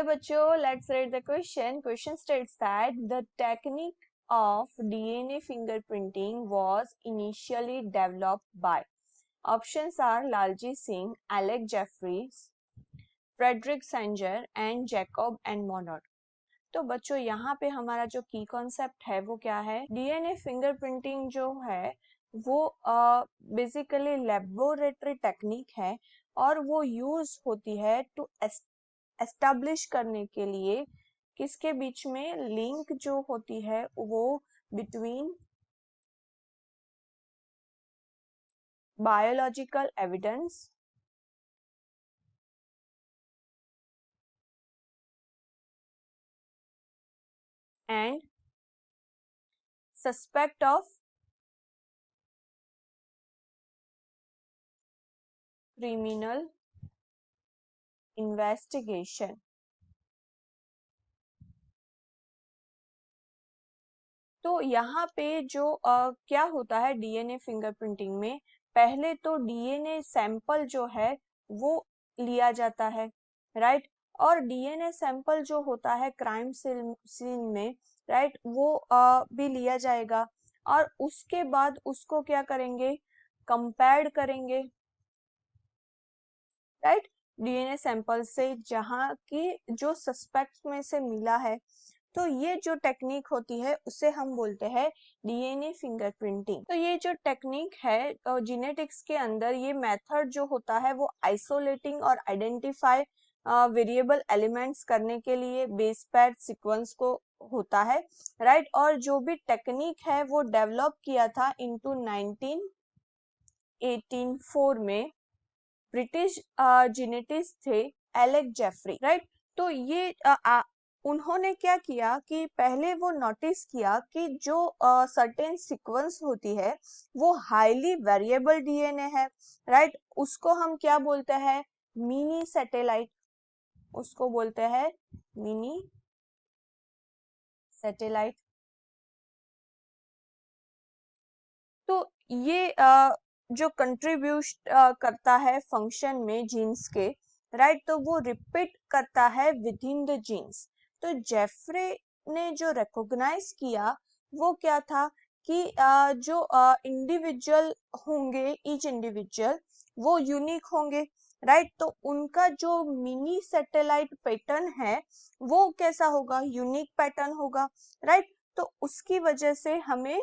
बच्चों, let's read the question. Question states that the technique of DNA fingerprinting was initially developed by. Options are Lalji Singh, Alec Jeffreys, Frederick Sanger and Jacob and Monod. तो बच्चों यहाँ पे हमारा जो की concept है वो क्या है? डीएनए फिंगरप्रिंटिंग जो है वो बेसिकली लेबोरेटरी टेक्निक है और वो यूज होती है टू एस्टैब्लिश करने के लिए किसके बीच में लिंक जो होती है वो between biological evidence and suspect of criminal investigation. तो यहाँ पे जो क्या होता है डीएनए फिंगरप्रिंटिंग में, पहले तो डीएनए सैंपल जो है वो लिया जाता है, राइट। और डीएनए सैंपल जो होता है क्राइम सीन में, राइट, वो भी लिया जाएगा और उसके बाद उसको क्या करेंगे, कंपेयर करेंगे, राइट, डीएनए सैंपल से जहाँ की जो सस्पेक्ट में से मिला है। तो ये जो टेक्निक होती है उसे हम बोलते हैं डीएनए फिंगरप्रिंटिंग। तो ये जो टेक्निक है जेनेटिक्स के अंदर, ये मेथड जो होता है वो आइसोलेटिंग और आइडेंटिफाई वेरिएबल एलिमेंट्स करने के लिए बेस पेयर सीक्वेंस को होता है, राइट। और जो भी टेक्निक है वो डेवलप किया था इनटू 1984 में ब्रिटिश जेनेटिस्ट थे एलेक जेफरी, राइट। तो ये उन्होंने क्या किया कि पहले वो नोटिस किया कि जो सर्टेन सीक्वेंस होती है वो हाईली वेरिएबल डीएनए है, राइट। उसको हम क्या बोलते हैं, मिनी सैटेलाइट, उसको बोलते हैं मिनी सैटेलाइट। तो ये जो कंट्रीब्यूट करता है फंक्शन में जीन्स के, राइट, तो वो रिपीट करता है विद इन द जीन्स। तो जेफरे ने जो रिकॉग्नाइज किया वो क्या था कि जो इंडिविजुअल होंगे, ईच इंडिविजुअल वो यूनिक होंगे, राइट। तो उनका जो मिनी सैटेलाइट पैटर्न है वो कैसा होगा, यूनिक पैटर्न होगा, राइट। तो उसकी वजह से हमें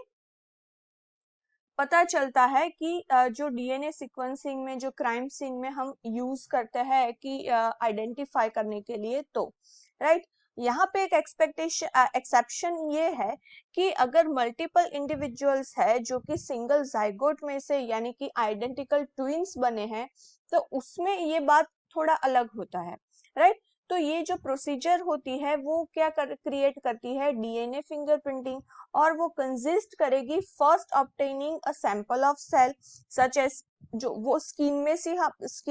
पता चलता है कि जो डीएनए सीक्वेंसिंग में जो क्राइम सीन में हम यूज करते हैं कि आइडेंटिफाई करने के लिए, तो राइट, यहाँ पे एक एक्सेप्शन ये है कि अगर मल्टीपल इंडिविजुअल्स है जो कि सिंगल जाइगोट में से यानी कि आइडेंटिकल ट्विंस बने हैं, तो उसमें ये बात थोड़ा अलग होता है, राइट। तो ये जो प्रोसीजर होती है वो क्या क्रिएट करती है, डीएनए फिंगरप्रिंटिंग, और वो कंसिस्ट करेगी first obtaining a sample of cell such as, जो वो स्किन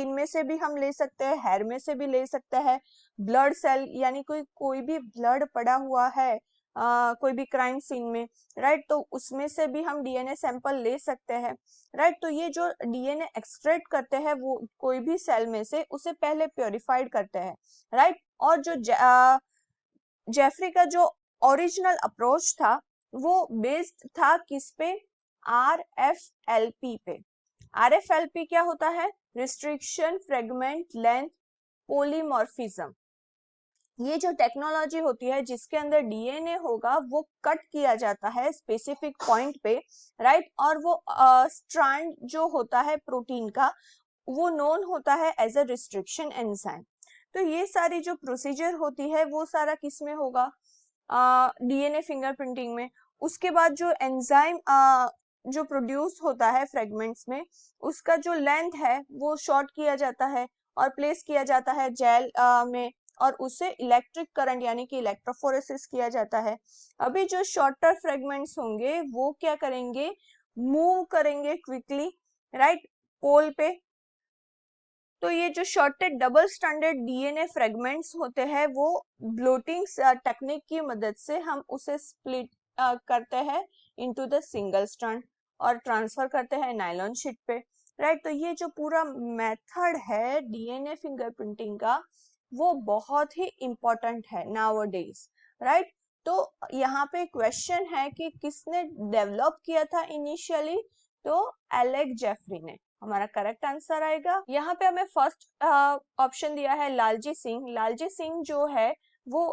में से भी हम ले सकते हैं, हेयर में से भी ले सकते हैं, ब्लड सेल यानी कोई भी ब्लड पड़ा हुआ है कोई भी क्राइम सीन में, राइट, तो उसमें से भी हम डीएनए सैंपल ले सकते हैं, राइट। तो ये जो डीएनए एक्सट्रैक्ट करते हैं वो कोई भी सेल में से उसे पहले प्योरीफाइड करते हैं, राइट। और जो जेफरी का जो ओरिजिनल अप्रोच था वो बेस्ड था किस पे, RFLP पे। RFLP क्या होता है, रिस्ट्रिक्शन फ्रेगमेंट लेंथ पॉलीमॉर्फिज्म। ये जो टेक्नोलॉजी होती है जिसके अंदर डीएनए होगा वो कट किया जाता है स्पेसिफिक पॉइंट पे, राइट। और वो स्ट्रैंड जो होता है प्रोटीन का वो नोन होता है एज अ रिस्ट्रिक्शन एंजाइम। तो ये सारी जो प्रोसीजर होती है वो सारा किस में होगा, डीएनए फिंगरप्रिंटिंग में। उसके बाद जो एंजाइम जो प्रोड्यूस होता है फ्रेगमेंट्स में, उसका जो लेंथ है वो शॉर्ट किया जाता है और प्लेस किया जाता है जेल में, और उसे इलेक्ट्रिक करंट यानी कि इलेक्ट्रोफोरेसिस किया जाता है। अभी जो शॉर्टर फ्रेगमेंट्स होंगे वो क्या करेंगे, मूव करेंगे क्विकली, राइट, पोल पे। तो ये जो shorted double stranded DNA fragments होते हैं वो ब्लोटिंग टेक्निक की मदद से हम उसे स्प्लिट करते हैं इनटू द सिंगल स्ट्रैंड और ट्रांसफर करते हैं नायलॉन शीट पे, राइट। तो ये जो पूरा मेथड है डीएनए फिंगरप्रिंटिंग का वो बहुत ही इम्पोर्टेंट है नाउअडेज, राइट। तो यहाँ पे क्वेश्चन है कि किसने डेवलप किया था इनिशियली, तो एलेक जेफरी ने, हमारा करेक्ट आंसर आएगा। यहाँ पे हमें फर्स्ट ऑप्शन दिया है लालजी सिंह। लालजी सिंह जो है वो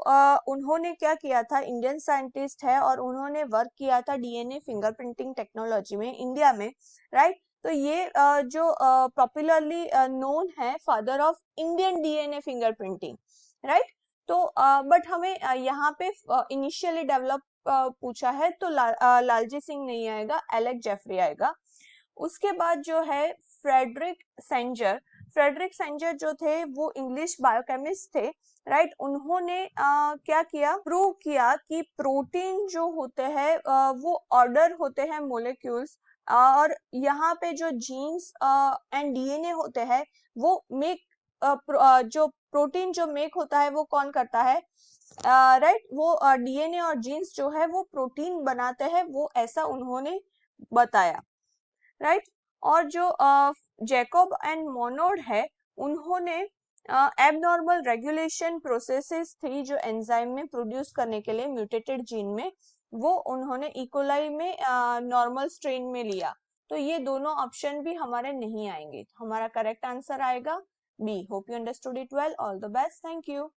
उन्होंने क्या किया था, इंडियन साइंटिस्ट है और उन्होंने वर्क किया था डीएनए फिंगरप्रिंटिंग टेक्नोलॉजी में इंडिया में, राइट। तो ये जो पॉपुलरली नोन है father of Indian DNA fingerprinting, right. तो बट हमें यहाँ पे इनिशियली डेवलप पूछा है, तो लालजी सिंह नहीं आएगा, एलेक जेफरी आएगा। उसके बाद जो है फ्रेडरिक सेंजर। फ्रेडरिक सेंजर जो थे वो इंग्लिश बायोकेमिस्ट थे, राइट। उन्होंने क्या किया, प्रूव किया कि प्रोटीन जो होते हैं वो ऑर्डर होते हैं मोलिक्यूल्स, और यहाँ पे जो जीन्स एंड डीएनए होते हैं वो मेक जो प्रोटीन जो मेक होता है वो कौन करता है, राइट। वो डीएनए और जीन्स जो है वो प्रोटीन बनाते हैं, वो ऐसा उन्होंने बताया, राइट। और जो जैकब एंड मोनोड है, उन्होंने एबनॉर्मल रेगुलेशन प्रोसेसेस थी जो एंजाइम में प्रोड्यूस करने के लिए म्यूटेटेड जीन में, वो उन्होंने इकोलाई में नॉर्मल स्ट्रेन में लिया। तो ये दोनों ऑप्शन भी हमारे नहीं आएंगे, हमारा करेक्ट आंसर आएगा B. Hope you understood it well, all the best, thank you.